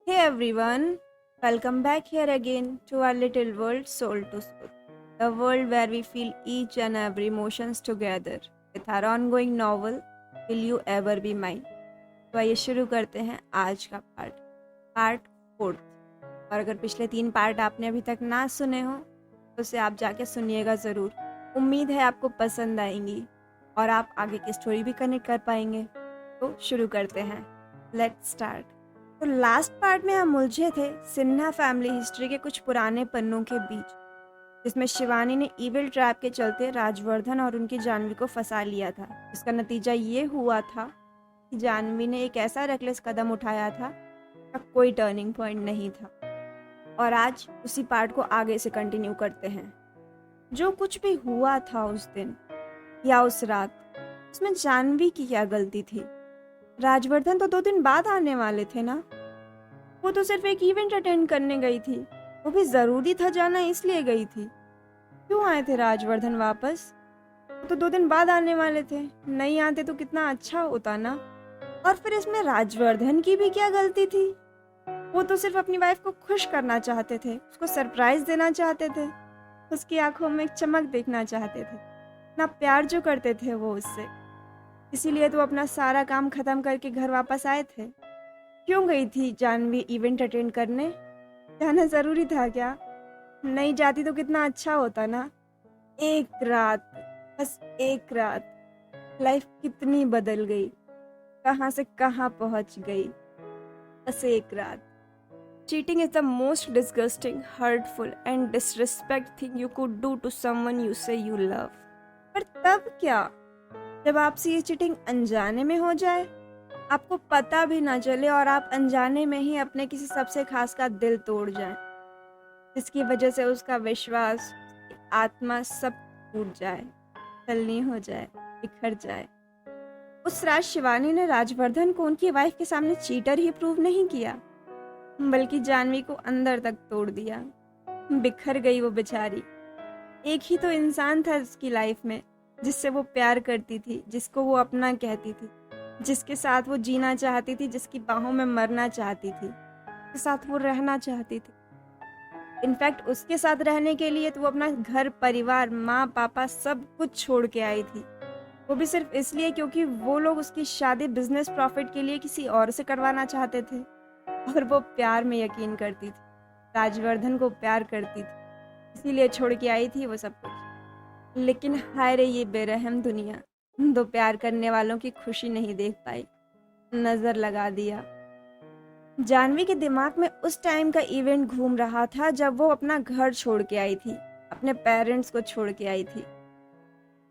Hey everyone, welcome back here again to our little world Soul to Soul, the world where we feel each and every emotions together with our ongoing novel Will You Ever Be Mine. तो आइए शुरू करते हैं आज का part fourth. और अगर पिछले 3 पार्ट आपने अभी तक ना सुने हो तो उसे आप जाके सुनिएगा ज़रूर। उम्मीद है आपको पसंद आएंगी और आप आगे की स्टोरी भी कनेक्ट कर पाएंगे। तो शुरू करते हैं, लेट्स स्टार्ट। तो लास्ट पार्ट में हम उलझे थे सिन्हा फैमिली हिस्ट्री के कुछ पुराने पन्नों के बीच, जिसमें शिवानी ने इविल ट्रैप के चलते राजवर्धन और उनकी जानवी को फंसा लिया था। इसका नतीजा ये हुआ था कि जानवी ने एक ऐसा रेकलेस कदम उठाया था का कोई टर्निंग पॉइंट नहीं था। और आज उसी पार्ट को आगे से कंटिन्यू करते हैं। जो कुछ भी हुआ था उस दिन या उस रात, उसमें जानवी की क्या गलती थी? राजवर्धन तो 2 दिन बाद आने वाले थे ना। वो तो सिर्फ एक इवेंट अटेंड करने गई थी, वो भी जरूरी था जाना इसलिए गई थी। क्यों आए थे राजवर्धन वापस? वो तो 2 दिन बाद आने वाले थे, नहीं आते तो कितना अच्छा होता ना। और फिर इसमें राजवर्धन की भी क्या गलती थी? वो तो सिर्फ अपनी वाइफ को खुश करना चाहते थे, उसको सरप्राइज देना चाहते थे, उसकी आंखों में एक चमक देखना चाहते थे। ना प्यार जो करते थे वो उससे, इसीलिए तो अपना सारा काम खत्म करके घर वापस आए थे। क्यों गई थी जानवी इवेंट अटेंड करने? जाना जरूरी था क्या? नहीं जाती तो कितना अच्छा होता ना। एक रात, बस एक रात, लाइफ कितनी बदल गई, कहाँ से कहाँ पहुंच गई। बस एक रात। Cheating is the most disgusting, hurtful and disrespect thing you could do to someone you say you love. पर तब क्या, जब आपसे ये चीटिंग अनजाने में हो जाए, आपको पता भी ना चले और आप अनजाने में ही अपने किसी सबसे खास का दिल तोड़ जाएं, जिसकी वजह से उसका विश्वास, उसकी आत्मा सब टूट जाए, छलनी हो जाए, बिखर जाए। उस रात शिवानी ने राजवर्धन को उनकी वाइफ के सामने चीटर ही प्रूव नहीं किया, बल्कि जानवी को अंदर तक तोड़ दिया। बिखर गई वो बेचारी। एक ही तो इंसान था उसकी लाइफ में जिससे वो प्यार करती थी, जिसको वो अपना कहती थी, जिसके साथ वो जीना चाहती थी, जिसकी बाहों में मरना चाहती थी, जिसके साथ वो रहना चाहती थी। इनफैक्ट उसके साथ रहने के लिए तो वो अपना घर परिवार, माँ पापा सब कुछ छोड़ के आई थी। वो भी सिर्फ इसलिए क्योंकि वो लोग उसकी शादी बिजनेस प्रॉफिट के लिए किसी और से करवाना चाहते थे। और वो प्यार में यकीन करती थी, राजवर्धन को प्यार करती थी, इसीलिए छोड़ के आई थी वो सब कुछ। लेकिन हाय रे ये बेरहम दुनिया, दो प्यार करने वालों की खुशी नहीं देख पाई, नजर लगा दिया। जानवी के दिमाग में उस टाइम का इवेंट घूम रहा था जब वो अपना घर छोड़ के आई थी, अपने पेरेंट्स को छोड़ के आई थी।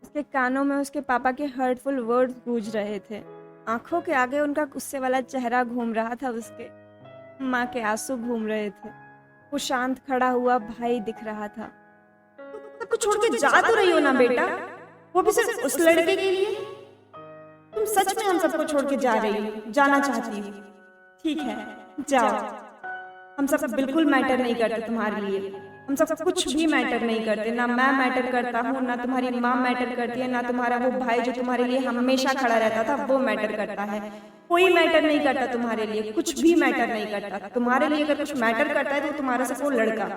उसके कानों में उसके पापा के हर्टफुल वर्ड्स गूंज रहे थे, आंखों के आगे उनका गुस्से वाला चेहरा घूम रहा था, उसके माँ के आंसू घूम रहे थे। वो शांत खड़ा हुआ भाई दिख रहा था। सबको छोड़ के जा तो रही हो ना बेटा, वो भी सिर्फ उस लड़के के लिए? तुम सच में हम सबको छोड़ के जा रही हो, जाना चाहती हो? ठीक है, जाओ। हम सब बिल्कुल मैटर नहीं करते तुम्हारे लिए, हम सब कुछ भी मैटर नहीं करते। ना मैं मैटर करता हूँ, ना तुम्हारी माँ मैटर करती है, ना तुम्हारा वो भाई जो तुम्हारे लिए हमेशा खड़ा रहता था वो मैटर करता है। कोई मैटर नहीं करता तुम्हारे लिए, कुछ भी मैटर नहीं करता। तुम्हारे लिए अगर कुछ मैटर करता है तो तुम्हारा सिर्फ वो लड़का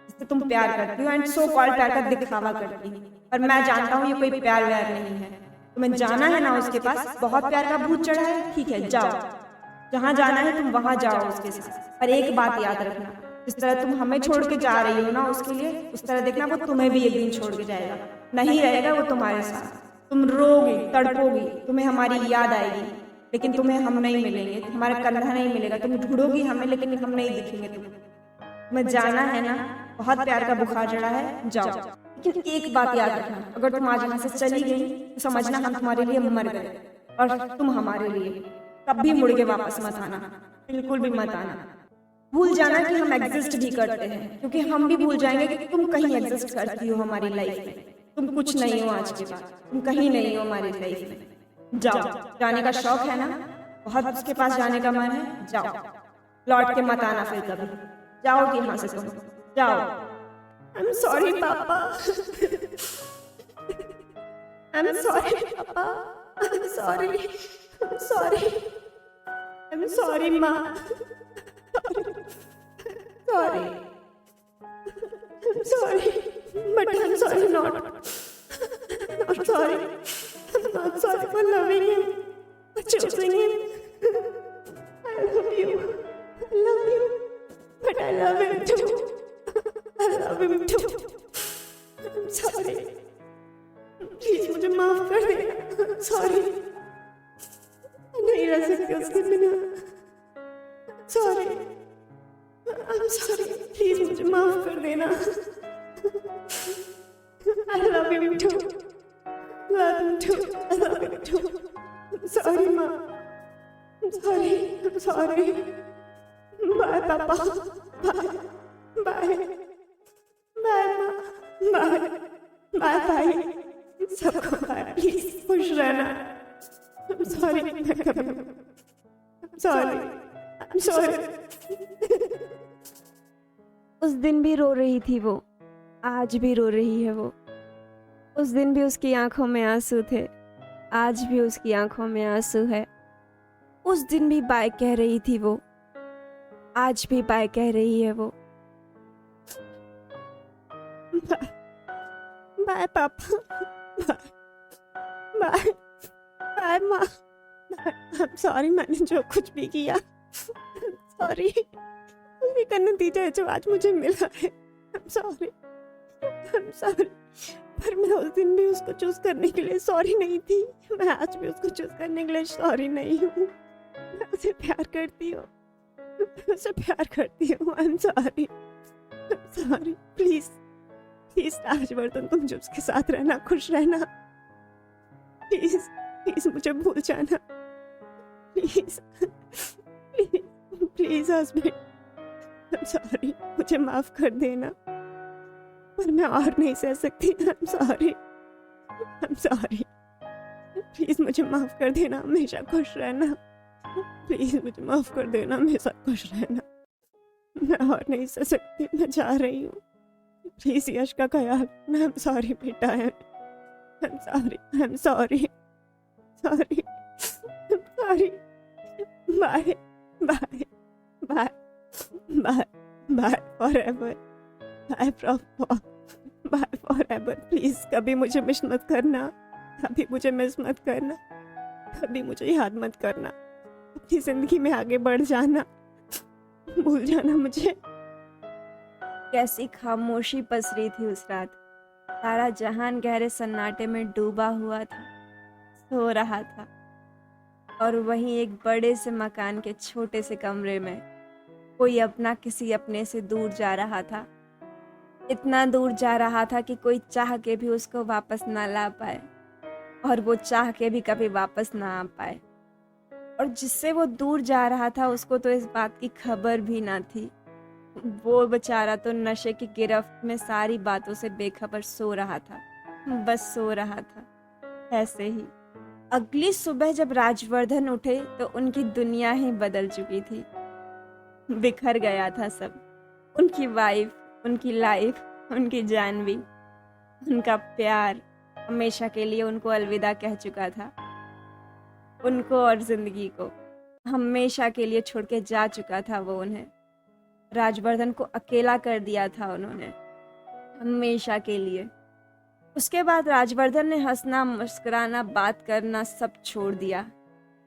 जिससे तुम प्यार करती हो एंड सो कॉल्ड प्यार का दिखावा करती हो। पर मैं जानता हूँ ये कोई प्यार व्यार नहीं है। तुम्हें जाना है ना उसके पास, बहुत प्यार का भूत चढ़ा है, ठीक है जाओ, जहाँ जाना है तुम वहां जाओ उसके साथ। पर एक बात याद रखना, जिस तरह तुम हमें छोड़ के जा रही हो ना उसके लिए, उस तरह देखना वो तुम्हें भी एक दिन छोड़ के जाएगा। नहीं रहेगा वो तुम्हारे साथ, तुम रोगी, तड़पोगी, तुम्हें हमारी याद आएगी, लेकिन तुम्हें हम नहीं मिलेंगे, हमारा कंधा नहीं मिलेगा। तुम ढूंढोगी हमें लेकिन हम नहीं दिखेंगे तुम्हें जाना है ना, बहुत प्यार का बुखार चढ़ा है, जाओ। लेकिन एक बात याद रखना, अगर तुम आज यहाँ से चली गई तो समझना हम तुम्हारे लिए मर गए और तुम हमारे लिए कभी मुड़ के वापस मत आना, बिल्कुल भी मत आना। भूल जाना कि हम एग्जिस्ट भी करते हैं, क्योंकि हम भी भूल जाएंगे कि तुम कहीं एग्जिस्ट करती हो हमारी लाइफ में। तुम कुछ नहीं हो आज के बाद, तुम कहीं नहीं हो हमारी लाइफ में। जाओ, जाने का शौक है ना, बहुत उसके पास जाने का मन है, जाओ, लौट के मत आना फिर कभी। जाओ कि यहाँ से तुम जाओ। आई एम सॉरी पापा, आई एम सॉरी पापा, I am sorry, I am sorry, I am sorry माँ, sorry. I'm sorry, but I'm sorry not. Not sorry. I'm not sorry for loving him, for choosing him. I love you. I love you. But I love him too. I love him too. I'm sorry. Please मुझे माफ कर दे. Sorry. नहीं रह सकती उसके बिना. Sorry. I'm sorry. Please मुझे माफ कर देना. I love him too. Love him too. I love him too. I'm sorry, Ma. I'm sorry. I'm sorry. Bye, Papa. Bye. Bye. Bye, Ma. Bye. Bye, bye. सबको bye. Please खुश रहना. I'm sorry. मैं कभी. I'm sorry. I'm sorry. उस दिन भी रो रही थी वो, आज भी रो रही है वो. उस दिन भी उसकी आंखों में आंसू थे, आज भी उसकी आंखों में आंसू है. उस दिन भी बाय कह रही थी वो, आज भी बाय कह रही है वो. बाय बाय पापा. बाय बाय बाय माँ. I'm sorry मैंने जो कुछ भी किया. सॉरी. उसी का नतीजा है जो आज मुझे मिला है. I'm sorry. I'm sorry. पर मैं उस दिन भी उसको चूज करने के लिए सॉरी नहीं थी. मैं आज भी उसको चूज करने के लिए सॉरी नहीं हूँ. मैं उसे प्यार करती हूँ. मैं उसे प्यार करती हूँ. I'm sorry. I'm sorry. Please please Rajvardhan तुम जो उसके साथ रहना, खुश रहना. प्लीज प्लीज मुझे भूल जाना. Please please please husband. I'm sorry. मुझे माफ कर देना. पर मैं और नहीं सह सकती. I'm sorry. I'm sorry. Please मुझे माफ कर देना. हमेशा खुश रहना. प्लीज मुझे माफ कर देना. हमेशा खुश रहना. मैं और नहीं सह सकती. मैं जा रही हूँ. प्लीज यश का ख्याल रखना. I'm sorry बेटा. I'm sorry. I'm sorry. Sorry. I'm sorry. Bye. Bye. Bye. Bye. Bye forever. Bye forever. Bye forever. Please कभी मुझे मिस मत करना. कभी मुझे मिस मत करना. कभी मुझे याद मत करना. अपनी जिंदगी में आगे बढ़ जाना. भूल जाना मुझे. कैसी खामोशी पसरी थी उस रात. सारा जहान गहरे सन्नाटे में डूबा हुआ था, सो रहा था. और वहीं एक बड़े से मकान के छोटे से कमरे में कोई अपना किसी अपने से दूर जा रहा था. इतना दूर जा रहा था कि कोई चाह के भी उसको वापस ना ला पाए, और वो चाह के भी कभी वापस ना आ पाए. और जिससे वो दूर जा रहा था उसको तो इस बात की खबर भी ना थी. वो बेचारा तो नशे की गिरफ्त में सारी बातों से बेखबर सो रहा था. बस सो रहा था ऐसे ही. अगली सुबह जब राजवर्धन उठे तो उनकी दुनिया ही बदल चुकी थी. बिखर गया था सब. उनकी वाइफ, उनकी लाइफ, उनकी जानवी, उनका प्यार हमेशा के लिए उनको अलविदा कह चुका था. उनको और जिंदगी को हमेशा के लिए छोड़ के जा चुका था वो उन्हें. राजवर्धन को अकेला कर दिया था उन्होंने, हमेशा के लिए. उसके बाद राजवर्धन ने हंसना, मुस्कुराना, बात करना सब छोड़ दिया.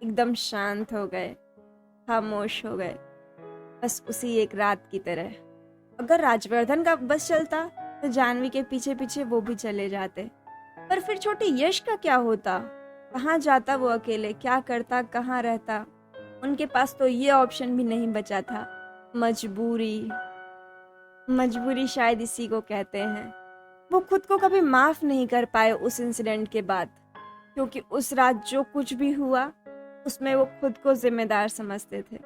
एकदम शांत हो गए, खामोश हो गए, बस उसी एक रात की तरह. अगर राजवर्धन का बस चलता तो जानवी के पीछे पीछे वो भी चले जाते. पर फिर छोटे यश का क्या होता? कहाँ जाता वो अकेले? क्या करता? कहाँ रहता? उनके पास तो ये ऑप्शन भी नहीं बचा था. मजबूरी. मजबूरी शायद इसी को कहते हैं. वो खुद को कभी माफ नहीं कर पाए उस इंसिडेंट के बाद, क्योंकि उस रात जो कुछ भी हुआ उसमें वो खुद को जिम्मेदार समझते थे,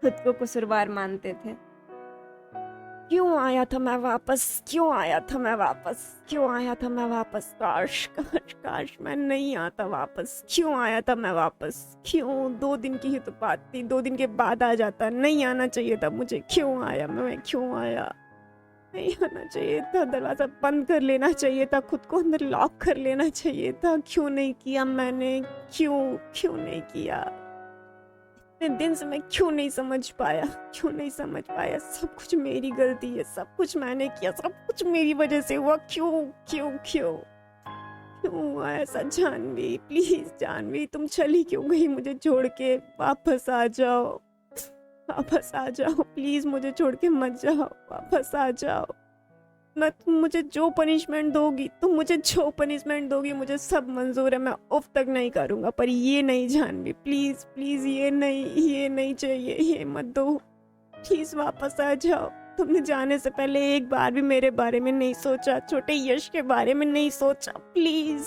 खुद को कसूरवार मानते थे. क्यों आया था मैं वापस? क्यों आया था मैं वापस? क्यों आया था मैं वापस? काश काश काश मैं नहीं आता वापस. क्यों आया था मैं वापस? क्यों? 2 दिन की ही तो बात थी. 2 दिन के बाद आ जाता. नहीं आना चाहिए था मुझे. क्यों आया मैं? क्यों आया? नहीं आना चाहिए था. दरवाजा बंद कर लेना चाहिए था. खुद को अंदर लॉक कर लेना चाहिए था. क्यों नहीं किया मैंने? क्यों नहीं किया? इतने दिन से मैं क्यों नहीं समझ पाया, सब कुछ मेरी गलती है, सब कुछ मैंने किया, सब कुछ मेरी वजह से हुआ। क्यों क्यों क्यों क्यों हुआ ऐसा? जानवी प्लीज, जानवी तुम चली क्यों गई मुझे छोड़ के? वापस आ जाओ प्लीज, मुझे छोड़ के मत जाओ, वापस आ जाओ। मैं तुम मुझे जो पनिशमेंट दोगी मुझे सब मंजूर है, मैं उफ तक नहीं करूँगा, पर ये नहीं जानवी, प्लीज प्लीज, ये नहीं चाहिए, ये मत दो, प्लीज वापस आ जाओ। तुमने जाने से पहले एक बार भी मेरे बारे में नहीं सोचा, छोटे यश के बारे में नहीं सोचा। प्लीज,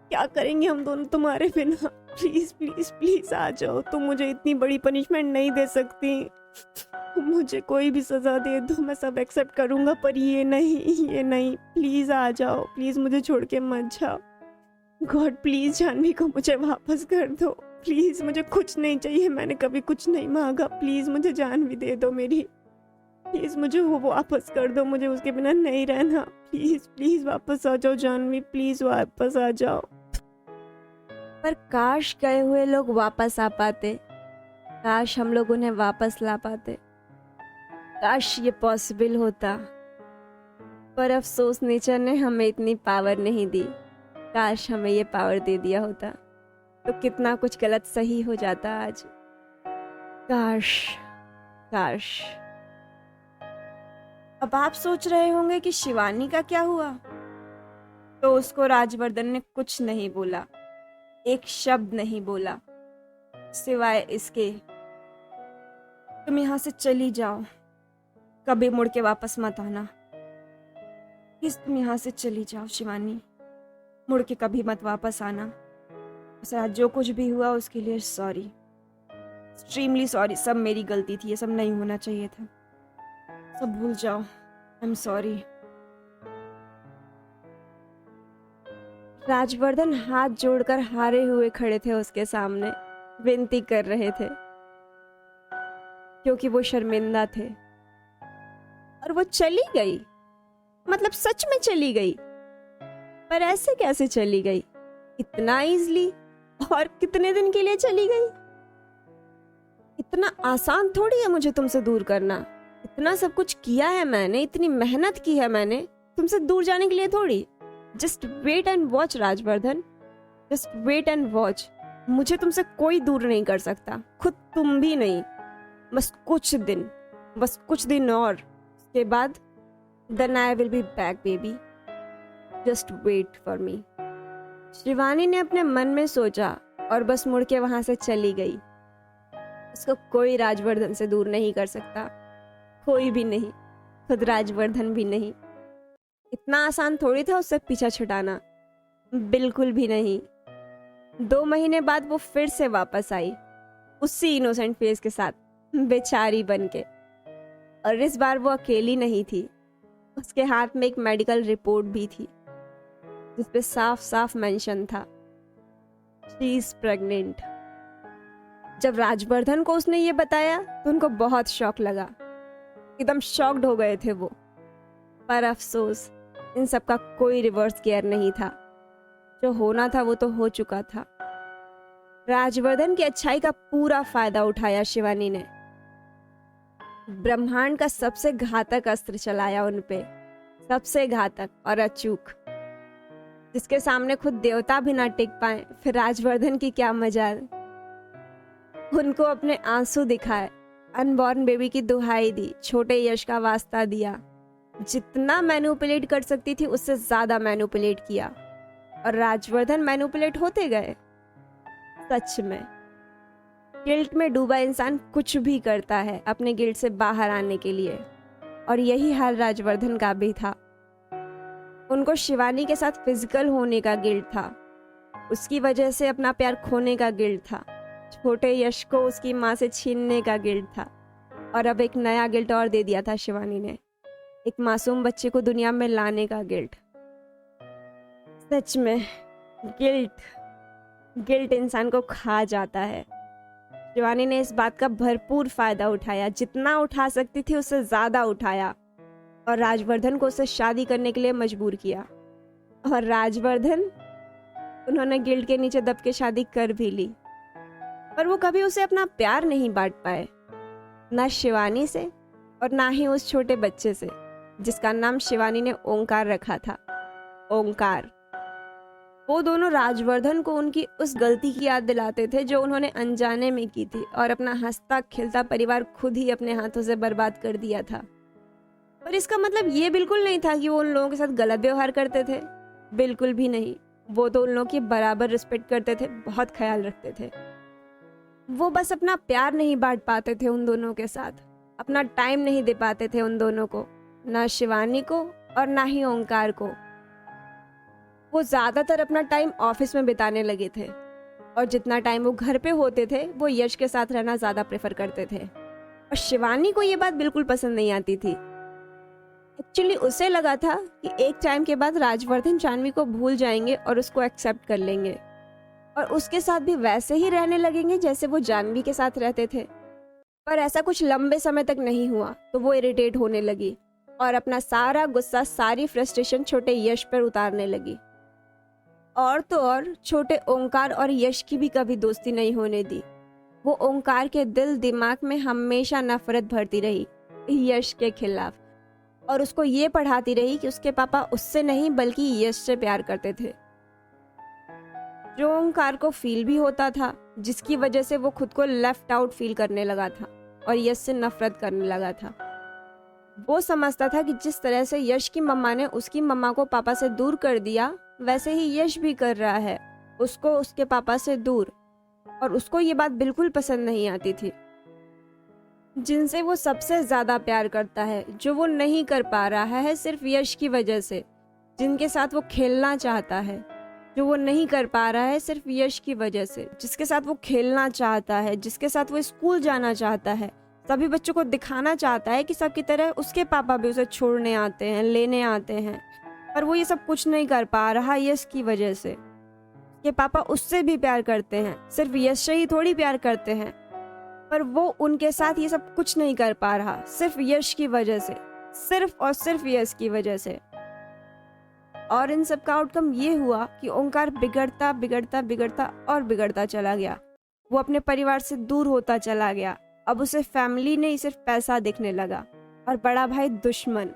क्या करेंगे हम दोनों तुम्हारे बिना? प्लीज प्लीज प्लीज आ जाओ। तुम मुझे इतनी बड़ी पनिशमेंट नहीं दे सकती, मुझे कोई भी सजा दे दो, मैं सब एक्सेप्ट करूंगा, पर ये नहीं, प्लीज आ जाओ, प्लीज मुझे छोड़ के मत जाओ। गॉड प्लीज जानवी को मुझे वापस कर दो, प्लीज, मुझे कुछ नहीं चाहिए, मैंने कभी कुछ नहीं मांगा, प्लीज मुझे जानवी दे दो मेरी, प्लीज मुझे वो वापस कर दो, मुझे उसके बिना नहीं रहना, प्लीज प्लीज वापस आ जाओ जानवी, प्लीज वापस आ जाओ। पर काश गए हुए लोग वापस आ पाते, काश हम लोग उन्हें वापस ला पाते, काश ये पॉसिबल होता, पर अफसोस नेचर ने हमें इतनी पावर नहीं दी। काश हमें ये पावर दे दिया होता तो कितना कुछ गलत सही हो जाता आज। काश। अब आप सोच रहे होंगे कि शिवानी का क्या हुआ? तो उसको राजवर्धन ने कुछ नहीं बोला, एक शब्द नहीं बोला, सिवाय इसके, तुम यहाँ से चली जाओ, कभी मुड़ के वापस मत आना, प्लीज तुम यहाँ से चली जाओ शिवानी, मुड़ के कभी मत वापस आना। बस आज जो कुछ भी हुआ उसके लिए सॉरी, एक्सट्रीमली सॉरी, सब मेरी गलती थी, ये सब नहीं होना चाहिए था, सब भूल जाओ, आई एम सॉरी। राजवर्धन हाथ जोड़कर हारे हुए खड़े थे उसके सामने, विनती कर रहे थे क्योंकि वो शर्मिंदा थे। और वो चली गई, मतलब सच में चली गई, पर ऐसे कैसे चली गई इतना इजली, और कितने दिन के लिए चली गई? इतना आसान थोड़ी है मुझे तुमसे दूर करना, इतना सब कुछ किया है मैंने, इतनी मेहनत की है मैंने तुमसे दूर जाने के लिए थोड़ी। Just wait and watch Rajvardhan, just wait and watch, मुझे तुमसे कोई दूर नहीं कर सकता, खुद तुम भी नहीं। बस कुछ दिन और, उसके बाद then I will be back baby, just wait for me। Shivani ने अपने मन में सोचा और बस मुड़ के वहां से चली गई। उसको कोई राजवर्धन से दूर नहीं कर सकता, कोई भी नहीं, खुद राजवर्धन भी नहीं। इतना आसान थोड़ी था उससे पीछा छुड़ाना, बिल्कुल भी नहीं। 2 महीने बाद वो फिर से वापस आई, उसी इनोसेंट फेस के साथ, बेचारी बनके। और इस बार वो अकेली नहीं थी, उसके हाथ में एक मेडिकल रिपोर्ट भी थी जिसपे साफ साफ मेंशन था, शी इज प्रेग्नेंट। जब राजवर्धन को उसने ये बताया तो उनको बहुत शॉक लगा, एकदम शॉक्ड हो गए थे वो। पर अफसोस इन सब का कोई रिवर्स गियर नहीं था, जो होना था वो तो हो चुका था। राजवर्धन की अच्छाई का पूरा फायदा उठाया शिवानी ने, ब्रह्मांड का सबसे घातक अस्त्र चलाया उन पे, सबसे घातक और अचूक, जिसके सामने खुद देवता भी ना टिक पाए, फिर राजवर्धन की क्या मजाल। उनको अपने आंसू दिखाए, अनबॉर्न बेबी की दुहाई दी, छोटे यश का वास्ता दिया, जितना मैनिपुलेट कर सकती थी उससे ज्यादा मैनिपुलेट किया, और राजवर्धन मैनिपुलेट होते गए। सच में गिल्ट में डूबा इंसान कुछ भी करता है अपने गिल्ट से बाहर आने के लिए, और यही हाल राजवर्धन का भी था। उनको शिवानी के साथ फिजिकल होने का गिल्ट था, उसकी वजह से अपना प्यार खोने का गिल्ट था, छोटे यश को उसकी माँ से छीनने का गिल्ट था, और अब एक नया गिल्ट और दे दिया था शिवानी ने, एक मासूम बच्चे को दुनिया में लाने का गिल्ट। सच में गिल्ट इंसान को खा जाता है। शिवानी ने इस बात का भरपूर फायदा उठाया, जितना उठा सकती थी उससे ज्यादा उठाया, और राजवर्धन को उससे शादी करने के लिए मजबूर किया। और राजवर्धन, उन्होंने गिल्ट के नीचे दब के शादी कर भी ली। पर वो कभी उसे अपना प्यार नहीं बांट पाए, ना शिवानी से और ना ही उस छोटे बच्चे से जिसका नाम शिवानी ने ओंकार रखा था। ओंकार। वो दोनों राजवर्धन को उनकी उस गलती की याद दिलाते थे जो उन्होंने अनजाने में की थी और अपना हंसता खिलता परिवार खुद ही अपने हाथों से बर्बाद कर दिया था। पर इसका मतलब ये बिल्कुल नहीं था कि वो उन लोगों के साथ गलत व्यवहार करते थे, बिल्कुल भी नहीं। वो तो उन लोगों की बराबर रिस्पेक्ट करते थे, बहुत ख्याल रखते थे। वो बस अपना प्यार नहीं बांट पाते थे उन दोनों के साथ, अपना टाइम नहीं दे पाते थे उन दोनों को, ना शिवानी को और ना ही ओंकार को। वो ज़्यादातर अपना टाइम ऑफिस में बिताने लगे थे और जितना टाइम वो घर पे होते थे वो यश के साथ रहना ज़्यादा प्रेफर करते थे। और शिवानी को ये बात बिल्कुल पसंद नहीं आती थी। एक्चुअली उसे लगा था कि एक टाइम के बाद राजवर्धन जानवी को भूल जाएंगे और उसको एक्सेप्ट कर लेंगे और उसके साथ भी वैसे ही रहने लगेंगे जैसे वो जानवी के साथ रहते थे। पर ऐसा कुछ लंबे समय तक नहीं हुआ तो वो इरिटेट होने लगी और अपना सारा गुस्सा, सारी फ्रस्ट्रेशन छोटे यश पर उतारने लगी। और तो और छोटे ओंकार और यश की भी कभी दोस्ती नहीं होने दी। वो ओंकार के दिल दिमाग में हमेशा नफरत भरती रही यश के खिलाफ और उसको ये पढ़ाती रही कि उसके पापा उससे नहीं बल्कि यश से प्यार करते थे, जो ओंकार को फील भी होता था, जिसकी वजह से वो खुद को लेफ्ट आउट फील करने लगा था और यश से नफरत करने लगा था। वो समझता था कि जिस तरह से यश की मम्मा ने उसकी मम्मा को पापा से दूर कर दिया वैसे ही यश भी कर रहा है उसको उसके पापा से दूर, और उसको ये बात बिल्कुल पसंद नहीं आती थी। जिनसे वो सबसे ज्यादा प्यार करता है, जो वो नहीं कर पा रहा है सिर्फ यश की वजह से, जिनके साथ वो खेलना चाहता है, जो वो नहीं कर पा रहा है सिर्फ यश की वजह से, जिसके साथ वो खेलना चाहता है, जिसके साथ वो स्कूल जाना चाहता है, सभी बच्चों को दिखाना चाहता है कि सबकी तरह उसके पापा भी उसे छोड़ने आते हैं, लेने आते हैं, पर वो ये सब कुछ नहीं कर पा रहा यश की वजह से। उसके पापा उससे भी प्यार करते हैं, सिर्फ यश से ही थोड़ी प्यार करते हैं, पर वो उनके साथ ये सब कुछ नहीं कर पा रहा सिर्फ यश की वजह से, सिर्फ और सिर्फ यश की वजह से। और इन सब का आउटकम ये हुआ कि ओंकार बिगड़ता बिगड़ता बिगड़ता और बिगड़ता चला गया। वो अपने परिवार से दूर होता चला गया। अब उसे फैमिली नहीं सिर्फ पैसा दिखने लगा और बड़ा भाई दुश्मन,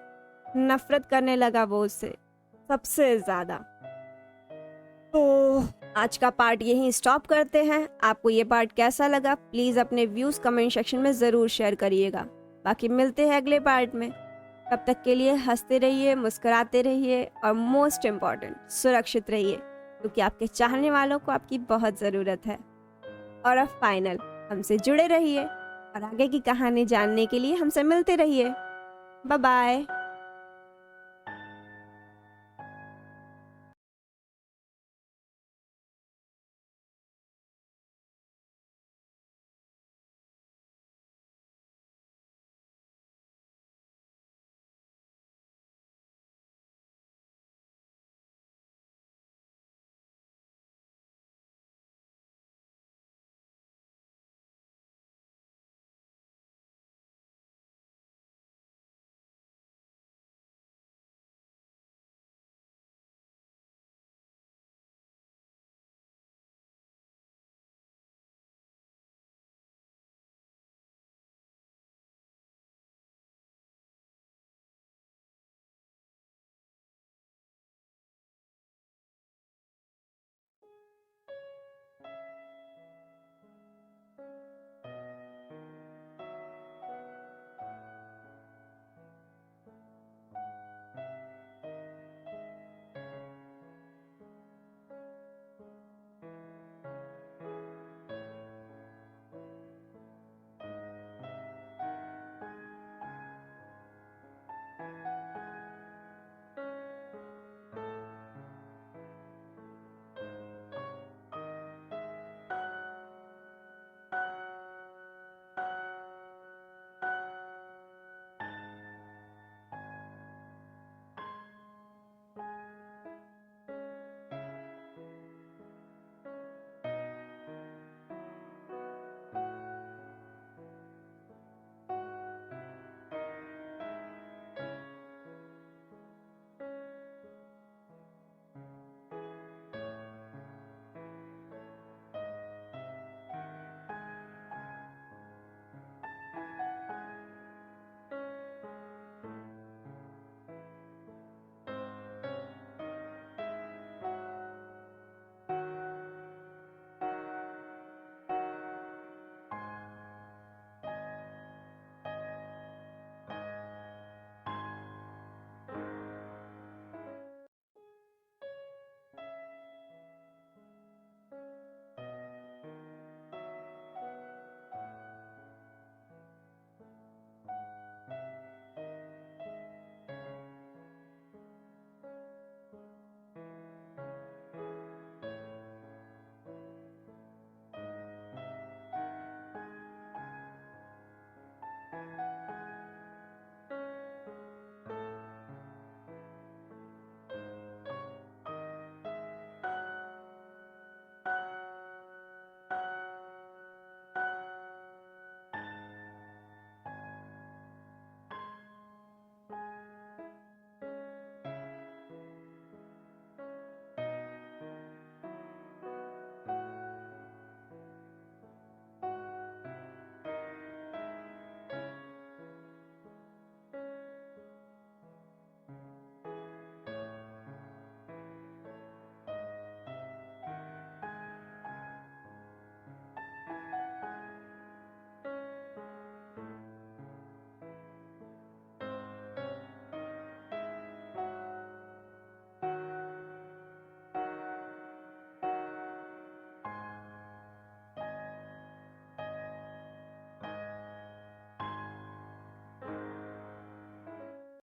नफरत करने लगा वो उससे सबसे ज्यादा। तो आज का पार्ट यहीं स्टॉप करते हैं। आपको ये पार्ट कैसा लगा प्लीज अपने व्यूज कमेंट सेक्शन में जरूर शेयर करिएगा। बाकी मिलते हैं अगले पार्ट में। तब तक के लिए हंसते रहिए, मुस्कुराते रहिए और मोस्ट इम्पॉर्टेंट सुरक्षित रहिए, क्योंकि आपके चाहने वालों को आपकी बहुत ज़रूरत है। और अब फाइनल, हमसे जुड़े रहिए और आगे की कहानी जानने के लिए हमसे मिलते रहिए। Bye bye.